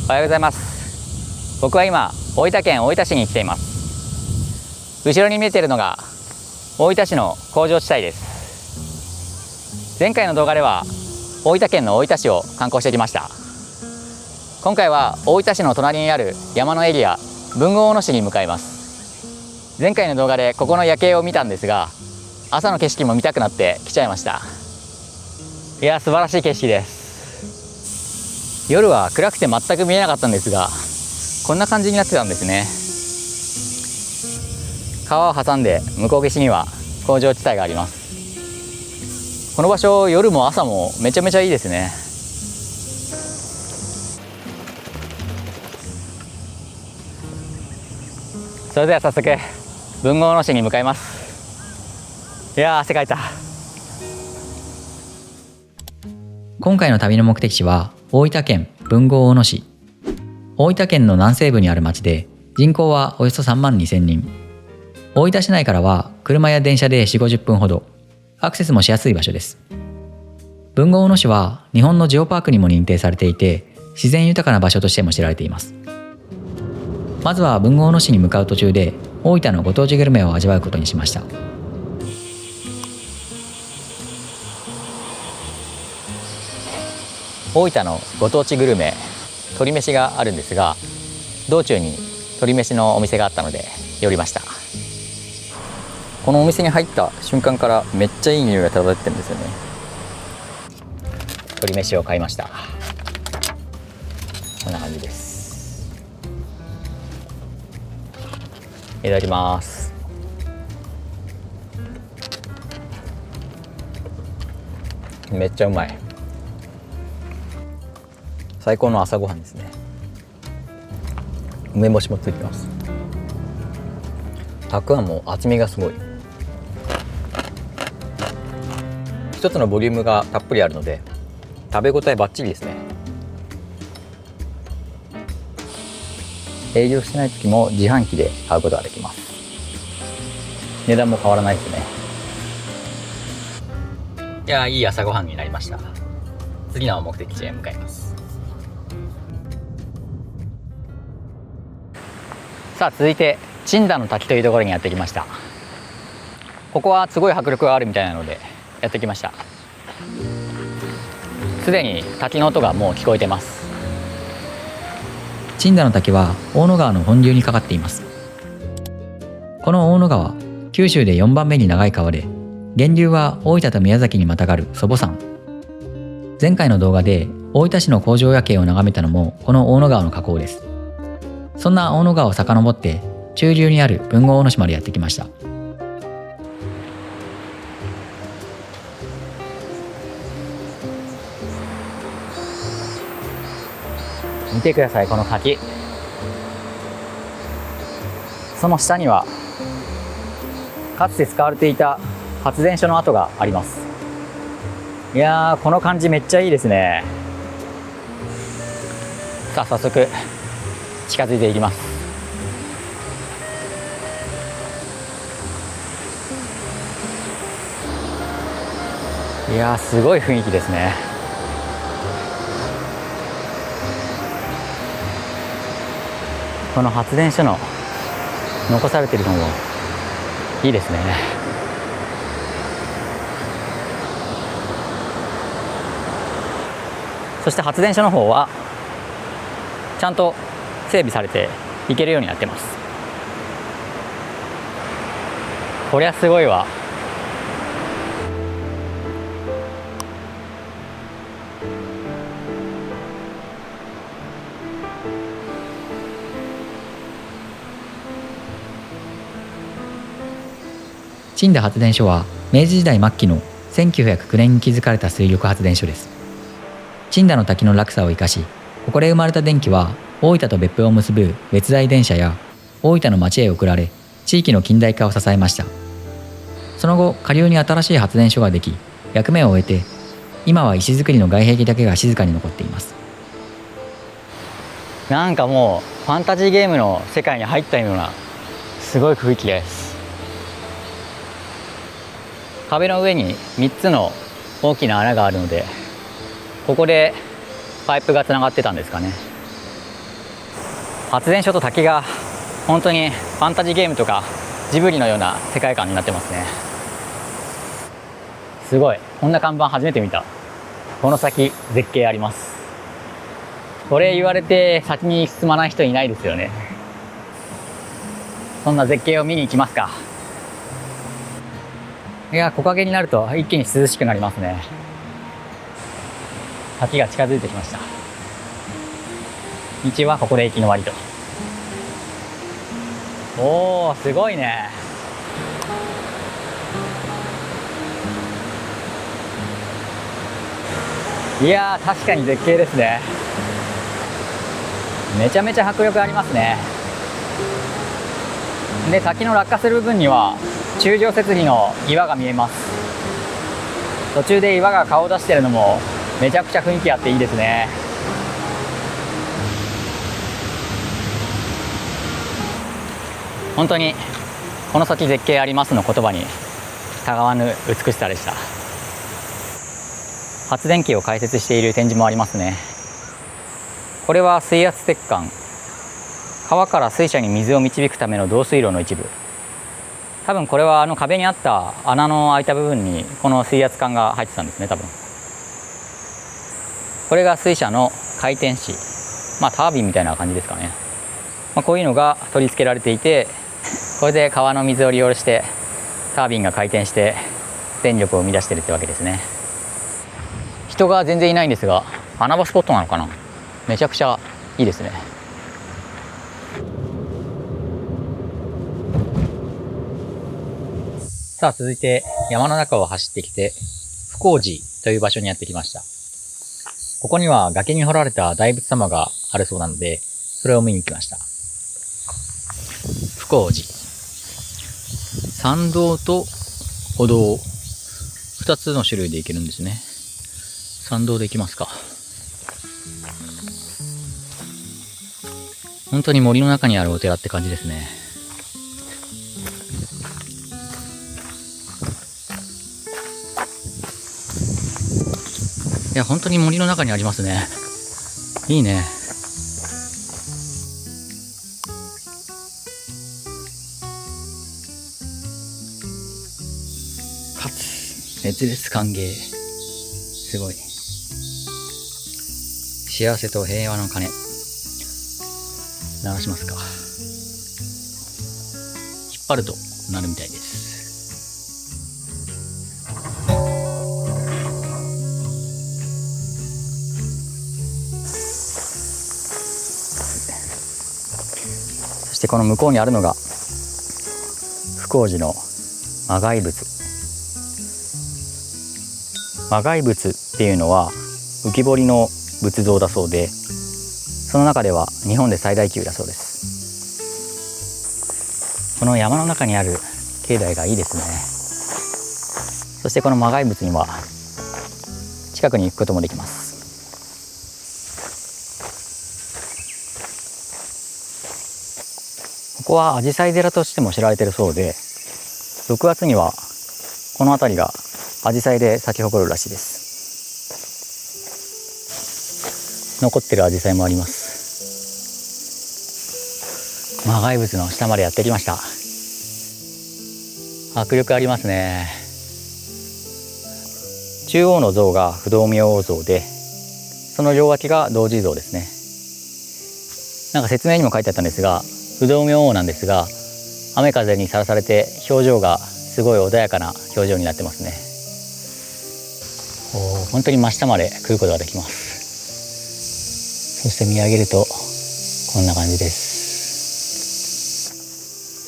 おはようございます。僕は今大分県大分市に来ています。後ろに見えているのが大分市の工場地帯です。前回の動画では大分県の大分市を観光してきました。今回は大分市の隣にある山のエリア豊後大野市に向かいます。前回の動画でここの夜景を見たんですが、朝の景色も見たくなって来ちゃいました。いや、素晴らしい景色です。夜は暗くて全く見えなかったんですが、こんな感じになってたんですね。川を挟んで向こう岸には工場地帯があります。この場所、夜も朝もめちゃめちゃいいですね。それでは早速豊後大野市に向かいます。いやー、汗かいた。今回の旅の目的地は大分県豊後大野市。大分県の南西部にある町で、人口はおよそ3万2000人。大分市内からは車や電車で4、50分ほど、アクセスもしやすい場所です。豊後大野市は日本のジオパークにも認定されていて、自然豊かな場所としても知られています。まずは豊後大野市に向かう途中で大分のご当地グルメを味わうことにしました。大分のご当地グルメ、鶏飯があるんですが、道中に鶏飯のお店があったので寄りました。このお店に入った瞬間からめっちゃいい匂いが漂ってるんですよね。鶏飯を買いました。こんな感じです。いただきます。めっちゃうまい。最高の朝ごはんですね。梅干しもついてます。たくあんも厚みがすごい。一つのボリュームがたっぷりあるので食べ応えバッチリですね。営業してない時も自販機で買うことができます。値段も変わらないですね。いやー、いい朝ごはんになりました。次の目的地へ向かいます。さあ、続いて陳田の滝というところにやってきました。ここはすごい迫力があるみたいなのでやってきました。すでに滝の音がもう聞こえてます。陳田の滝は大野川の本流にかかっています。この大野川、九州で4番目に長い川で、源流は大分と宮崎にまたがる祖母山。前回の動画で大分市の工場夜景を眺めたのもこの大野川の河口です。そんな大野川を遡って中流にある豊後大野市までやってきました。見てください、この滝。その下にはかつて使われていた発電所の跡があります。いやー、この感じめっちゃいいですね。さあ、早速近づいていきます。いやー、すごい雰囲気ですね。この発電所の残されているのもいいですね。そして発電所の方はちゃんと整備されて行けるようになってます。こりゃすごいわ。陳田発電所は明治時代末期の1909年に築かれた水力発電所です。陳田の滝の落差を生かし、ここで生まれた電気は大分と別府を結ぶ別大電車や大分の町へ送られ、地域の近代化を支えました。その後、下流に新しい発電所ができ、役目を終えて、今は石造りの外壁だけが静かに残っています。なんかもうファンタジーゲームの世界に入ったようなすごい雰囲気です。壁の上に3つの大きな穴があるので、ここでパイプがつながってたんですかね。発電所と滝が本当にファンタジーゲームとかジブリのような世界観になってますね。すごい、こんな看板初めて見た。この先絶景あります。これ言われて先に進まない人いないですよね。そんな絶景を見に行きますか。いや、木陰になると一気に涼しくなりますね。滝が近づいてきました。道はここで行きの終わりと。おー、すごいね。いやー、確かに絶景ですね。めちゃめちゃ迫力ありますね。で、滝の落下する部分には柱状節理の岩が見えます。途中で岩が顔を出してるのもめちゃくちゃ雰囲気あっていいですね。本当にこの先絶景ありますの言葉にたがわぬ美しさでした。発電機を解説している展示もありますね。これは水圧鉄管、川から水車に水を導くための導水路の一部。多分これは壁にあった穴の開いた部分にこの水圧管が入ってたんですね。多分これが水車の回転子、タービンみたいな感じですかね。こういうのが取り付けられていて、これで川の水を利用してタービンが回転して電力を生み出してるってわけですね。人が全然いないんですが、穴場スポットなのかな。めちゃくちゃいいですね。さあ、続いて山の中を走ってきて不光寺という場所にやってきました。ここには崖に掘られた大仏様があるそうなので、それを見に来ました。不光寺、参道と歩道2つの種類で行けるんですね。参道で行きますか。本当に森の中にあるお寺って感じですね。いや、本当に森の中にありますね。いいね。かつ熱烈歓迎。すごい。幸せと平和の鐘、鳴らしますか。引っ張ると鳴るみたいです。そしてこの向こうにあるのが不光寺の魔骸仏。魔骸仏っていうのは浮き彫りの仏像だそうで、その中では日本で最大級だそうです。この山の中にある境内がいいですね。そしてこの魔骸仏には近くに行くこともできます。ここは紫陽花寺としても知られているそうで、6月にはこの辺りが紫陽花で咲き誇るらしいです。残ってる紫陽花もあります。魔骸仏の下までやってきました。迫力ありますね。中央の像が不動明王像で、その両脇が童子像ですね。なんか説明にも書いてあったんですが、不動明王なんですが、雨風にさらされて表情がすごい穏やかな表情になってますね。本当に真下まで来ることができます。そして見上げるとこんな感じです。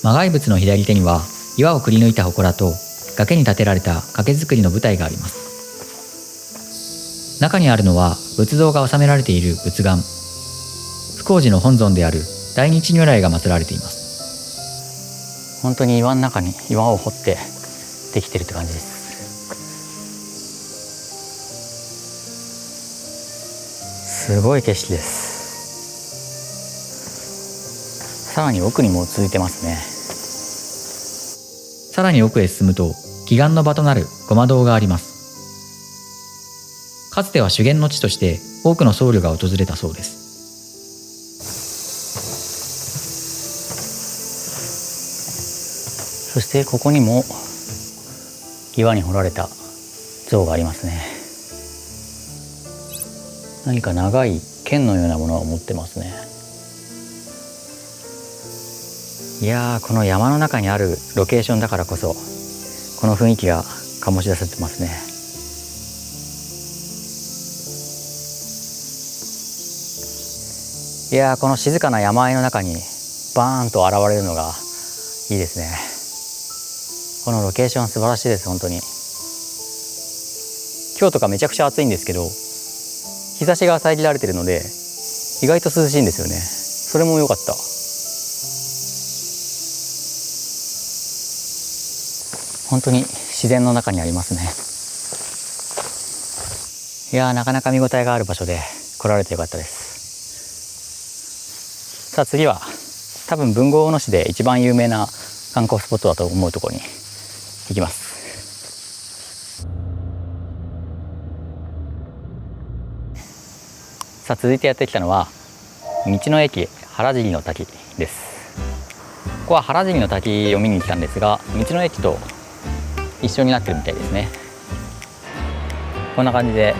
魔骸仏の左手には岩をくり抜いた祠と崖に建てられた掛造りの舞台があります。中にあるのは仏像が収められている仏願。不光寺の本尊である大日如来が祀られています。本当に岩の中に岩を掘ってできてるって感じです。すごい景色です。さらに奥にも続いてますね。さらに奥へ進むと祈願の場となるごま堂があります。かつては修験の地として多くの僧侶が訪れたそうです。そしてここにも岩に彫られた像がありますね。何か長い剣のようなものを持ってますね。いやー、この山の中にあるロケーションだからこそこの雰囲気が醸し出されてますね。いやー、この静かな山あいの中にバーンと現れるのがいいですね。このロケーション素晴らしいです。本当に今日とかめちゃくちゃ暑いんですけど、日差しが遮られているので意外と涼しいんですよね。それも良かった。本当に自然の中にありますね。いやー、なかなか見応えがある場所で来られてよかったです。さあ次は多分豊後大野市で一番有名な観光スポットだと思うところに行きます。さあ続いてやってきたのは道の駅原尻の滝です。ここは原尻の滝を見に来たんですが、道の駅と一緒になってるみたいですね。こんな感じで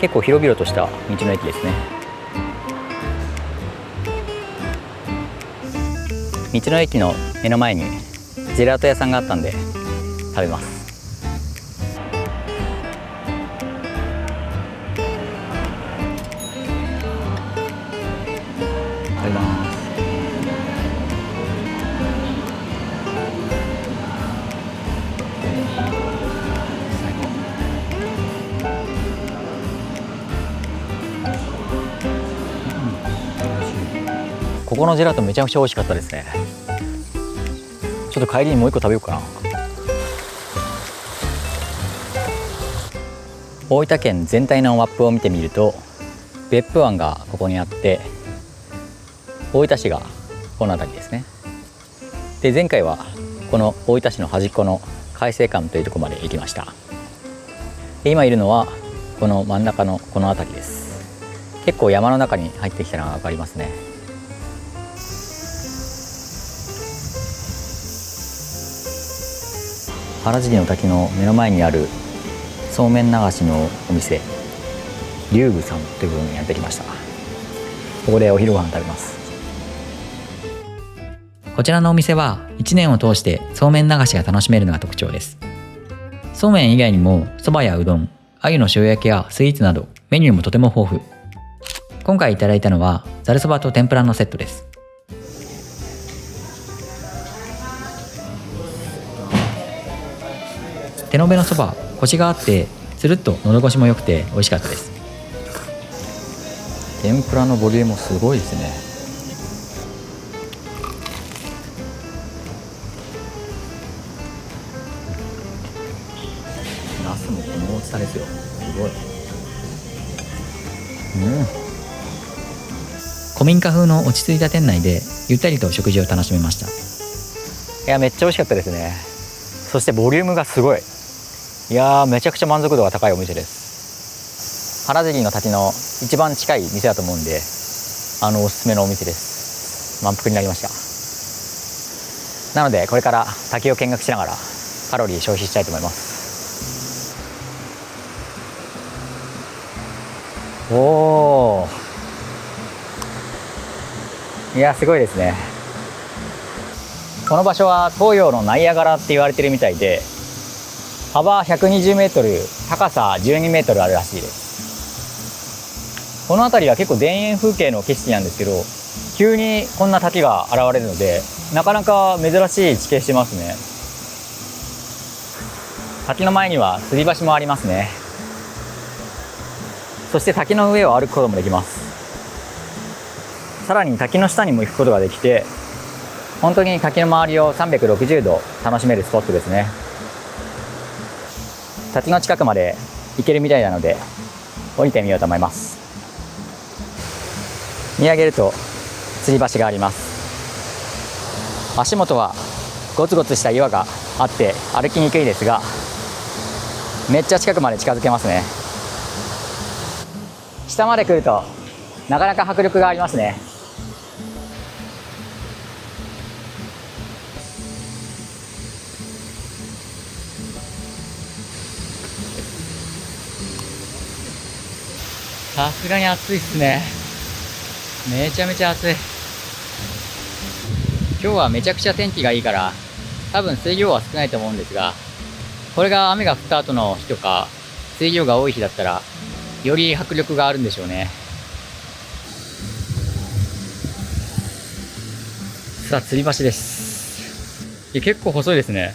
結構広々とした道の駅ですね。道の駅の目の前にジェラート屋さんがあったんで食べます。食べます。ここのジェラートめちゃくちゃ美味しかったですね。ちょっと帰りにもう一個食べようかな。大分県全体のマップを見てみると別府湾がここにあって、大分市がこの辺りですね。で前回はこの大分市の端っこの海星館というところまで行きました。で今いるのはこの真ん中のこの辺りです。結構山の中に入ってきたのが分かりますね。原尻の滝の目の前にあるそうめん流しのお店龍宮さんという部分にやってきました。ここでお昼ご飯食べます。こちらのお店は1年を通してそうめん流しが楽しめるのが特徴です。そうめん以外にもそばやうどん、鮎の塩焼きやスイーツなどメニューもとても豊富。今回いただいたのはざるそばと天ぷらのセットです。手延べのそば、コシがあってつるっと喉越しも良くて美味しかったです。天ぷらのボリュームもすごいですね。ナスもこの大きさですよ。すごい。古民家風の落ち着いた店内でゆったりと食事を楽しめました。いやめっちゃ美味しかったですね。そしてボリュームがすごい。いやーめちゃくちゃ満足度が高いお店です。原尻の滝の一番近い店だと思うんでおすすめのお店です。満腹になりました。なのでこれから滝を見学しながらカロリー消費したいと思います。おー、いやすごいですね。この場所は東洋のナイアガラって言われてるみたいで、幅120メートル、高さ12メートルあるらしいです。この辺りは結構田園風景の景色なんですけど、急にこんな滝が現れるので、なかなか珍しい地形してますね。滝の前には吊り橋もありますね。そして滝の上を歩くこともできます。さらに滝の下にも行くことができて、本当に滝の周りを360度楽しめるスポットですね。滝の近くまで行けるみたいなので降りてみようと思います。見上げると吊り橋があります。足元はゴツゴツした岩があって歩きにくいですが、めっちゃ近くまで近づけますね。下まで来るとなかなか迫力がありますね。さすがに暑いっすね。めちゃめちゃ暑い。今日はめちゃくちゃ天気がいいから多分水量は少ないと思うんですが、これが雨が降った後の日とか水量が多い日だったらより迫力があるんでしょうね。さあ、吊り橋です。結構細いですね。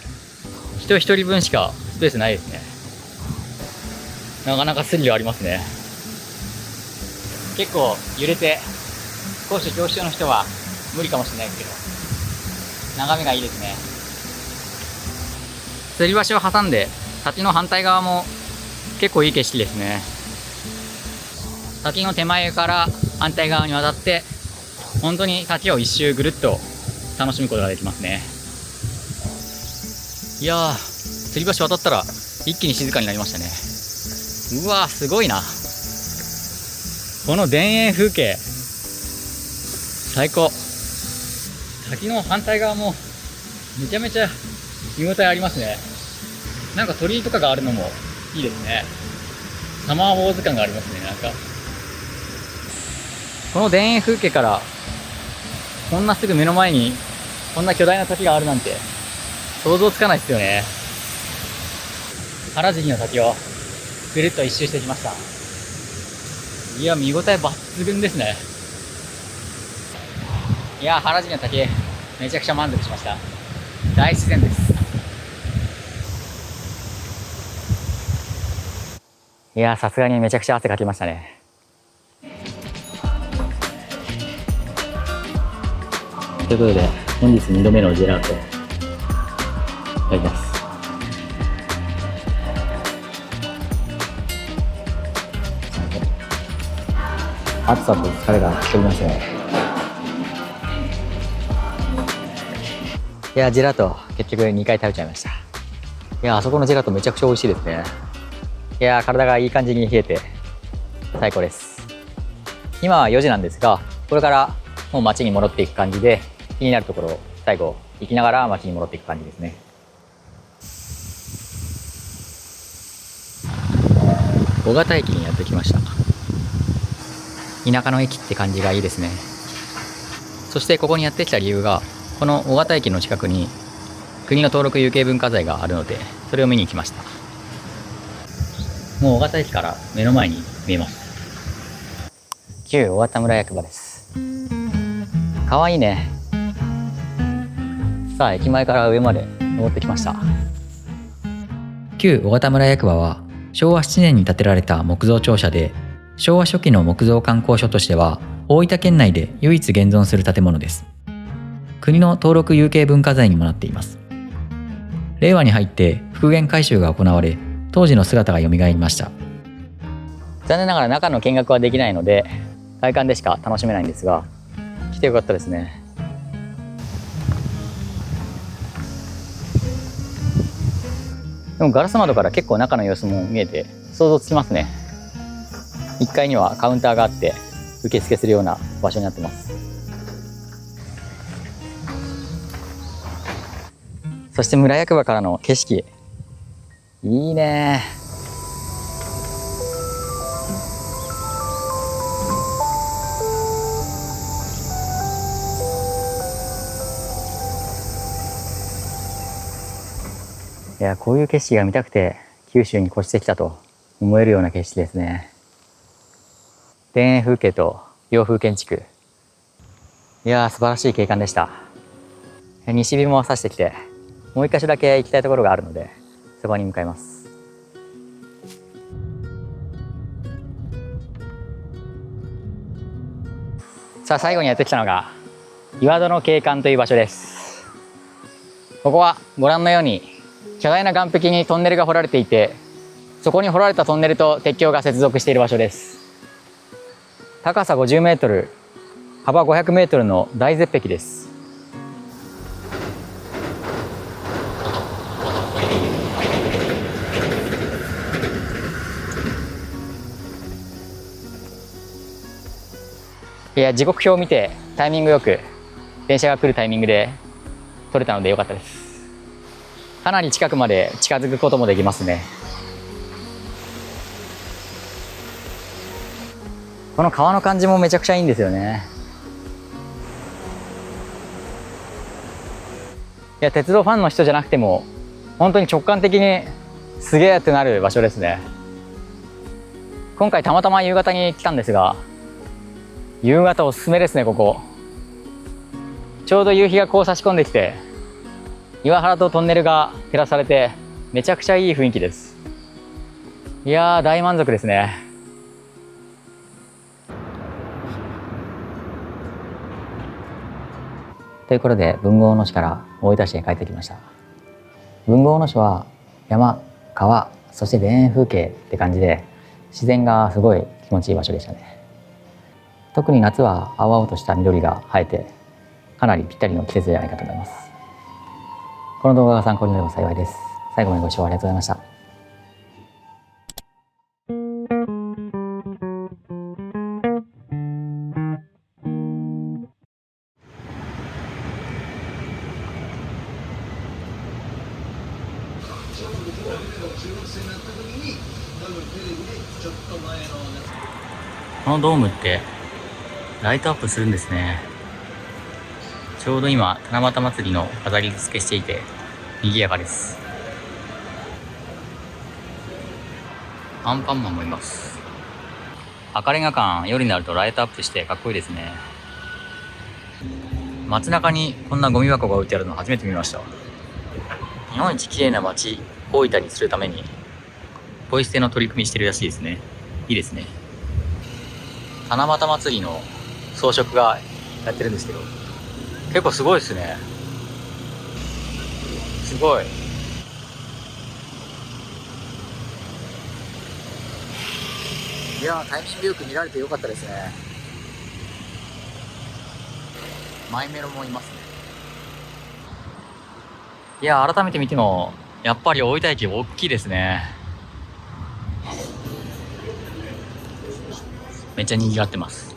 人一人分しかスペースないですね。なかなかスリルありますね。結構揺れて高所恐怖症の人は無理かもしれないですけど、眺めがいいですね。吊り橋を挟んで滝の反対側も結構いい景色ですね。滝の手前から反対側に渡って本当に滝を一周ぐるっと楽しむことができますね。いやー、吊り橋渡ったら一気に静かになりましたね。うわー、すごいな。この田園風景最高。滝の反対側もめちゃめちゃ見応えありますね。なんか鳥居とかがあるのもいいですね。サマーウォーズ感がありますね。なんかこの田園風景からこんなすぐ目の前にこんな巨大な滝があるなんて想像つかないですよね。原宿の滝をぐるっと一周してきました。いや、見応え抜群ですね。いや、原宿の滝めちゃくちゃ満足しました。大自然です。いや、さすがにめちゃくちゃ汗かきましたね。ということで本日2度目のジェラートいただきます。暑さと疲れが吹き飛びますね。いや、ジェラート結局2回食べちゃいました。いや、あそこのジェラートめちゃくちゃ美味しいですね。いや、体がいい感じに冷えて最高です。今は4時なんですが、これからもう街に戻っていく感じで、気になるところを最後行きながら街に戻っていく感じですね。小形駅にやってきました。田舎の駅って感じがいいですね。そしてここにやってきた理由が、この小形駅の近くに国の登録有形文化財があるので、それを見に行きました。もう小形駅から目の前に見えます。旧小形村役場です。かわいいね。さあ、駅前から上まで登ってきました。旧小形村役場は昭和7年に建てられた木造庁舎で、昭和初期の木造観光所としては大分県内で唯一現存する建物です。国の登録有形文化財にもなっています。令和に入って復元改修が行われ、当時の姿が蘇りました。残念ながら中の見学はできないので外観でしか楽しめないんですが、来てよかったですね。でもガラス窓から結構中の様子も見えて想像つきますね。1階にはカウンターがあって受付するような場所になってます。そして村役場からの景色いいね。いや、こういう景色が見たくて九州に越してきたと思えるような景色ですね。田園風景と洋風建築、いやー、素晴らしい景観でした。西日も差してきて、もう一箇所だけ行きたいところがあるのでそこに向かいます。さあ、最後にやってきたのが岩戸の景観という場所です。ここはご覧のように巨大な岸壁にトンネルが掘られていて、そこに掘られたトンネルと鉄橋が接続している場所です。高さ50メートル、幅500メートルの大絶壁です。いや、時刻表を見てタイミングよく電車が来るタイミングで撮れたのでよかったです。かなり近くまで近づくこともできますね。この川の感じもめちゃくちゃいいんですよね。いや、鉄道ファンの人じゃなくても本当に直感的にすげえってなる場所ですね。今回たまたま夕方に来たんですが、夕方おすすめですね。ここちょうど夕日がこう差し込んできて、岩原とトンネルが照らされてめちゃくちゃいい雰囲気です。いやー、大満足ですね。ということで、豊後大野市から大分市へ帰ってきました。豊後大野市は山、川、そして田園風景って感じで、自然がすごい気持ちいい場所でしたね。特に夏は青々とした緑が生えて、かなりぴったりの季節じゃないかと思います。この動画が参考になれば幸いです。最後までご視聴ありがとうございました。このドームってライトアップするんですね。ちょうど今七夕祭りの飾り付けしていて賑やかです。アンパンマンもいます。赤レンガ館、夜になるとライトアップしてかっこいいですね。街中にこんなゴミ箱が置いてあるの初めて見ました。日本一綺麗な街大分にするためにポイ捨ての取り組みしてるらしいですね。いいですね。七夕祭りの装飾がやってるんですけど、結構すごいですね。すごい。いやー、タイミングよく見られてよかったですね。マイメロもいますね。いやー、改めて見てもやっぱり大分駅大きいですね。めっちゃ賑わってます。